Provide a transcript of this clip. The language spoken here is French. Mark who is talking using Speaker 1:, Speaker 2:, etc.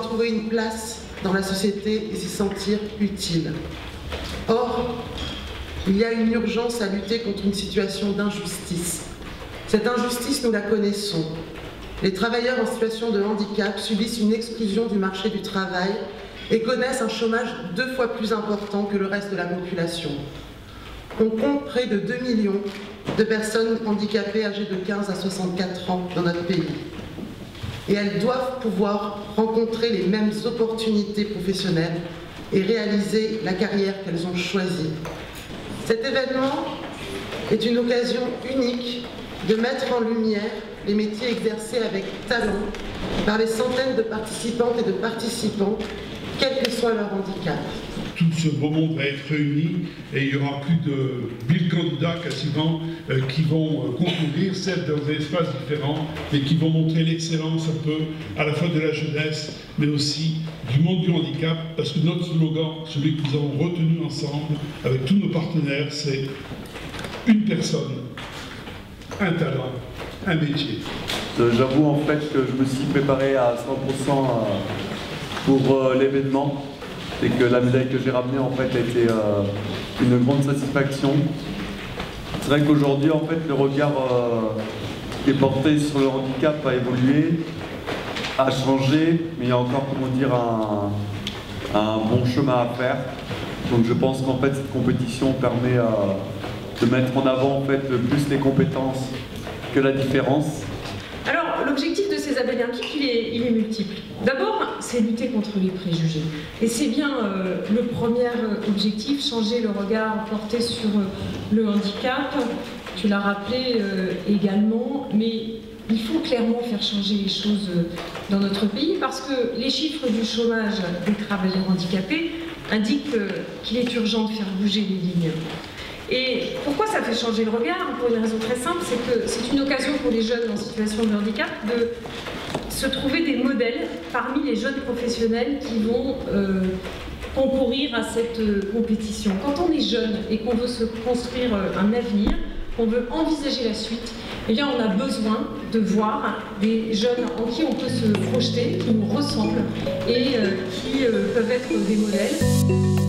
Speaker 1: trouver une place dans la société et s'y sentir utile. Or, il y a une urgence à lutter contre une situation d'injustice. Cette injustice, nous la connaissons. Les travailleurs en situation de handicap subissent une exclusion du marché du travail et connaissent un chômage 2 fois plus important que le reste de la population. On compte près de 2 millions de personnes handicapées âgées de 15 à 64 ans dans notre pays. Et elles doivent pouvoir rencontrer les mêmes opportunités professionnelles et réaliser la carrière qu'elles ont choisie. Cet événement est une occasion unique de mettre en lumière les métiers exercés avec talent par les centaines de participantes et de participants, quel que soit leur handicap.
Speaker 2: Tout ce beau monde va être réuni et il y aura plus de 1000 candidats quasiment qui vont concourir, certes dans des espaces différents, mais qui vont montrer l'excellence un peu à la fois de la jeunesse, mais aussi du monde du handicap, parce que notre slogan, celui que nous avons retenu ensemble avec tous nos partenaires, c'est une personne, un talent, un métier.
Speaker 3: J'avoue en fait que je me suis préparé à 100% pour l'événement. Et que la médaille que j'ai ramenée en fait a été une grande satisfaction. C'est vrai qu'aujourd'hui en fait le regard qui est porté sur le handicap a évolué, a changé, mais il y a encore comment dire un bon chemin à faire. Donc je pense qu'en fait cette compétition permet de mettre en avant en fait plus les compétences que la différence.
Speaker 4: Alors, l'objectif de ces appels olympiques, il est multiple. D'abord, c'est lutter contre les préjugés. Et c'est bien le premier objectif, changer le regard porté sur le handicap. Tu l'as rappelé également, mais il faut clairement faire changer les choses dans notre pays parce que les chiffres du chômage des travailleurs handicapés indiquent qu'il est urgent de faire bouger les lignes. Et pourquoi ça fait changer le regard? Pour une raison très simple, c'est que c'est une occasion pour les jeunes en situation de handicap de se trouver des modèles parmi les jeunes professionnels qui vont concourir à cette compétition. Quand on est jeune et qu'on veut se construire un avenir, qu'on veut envisager la suite, eh bien on a besoin de voir des jeunes en qui on peut se projeter, qui nous ressemblent et qui peuvent être des modèles.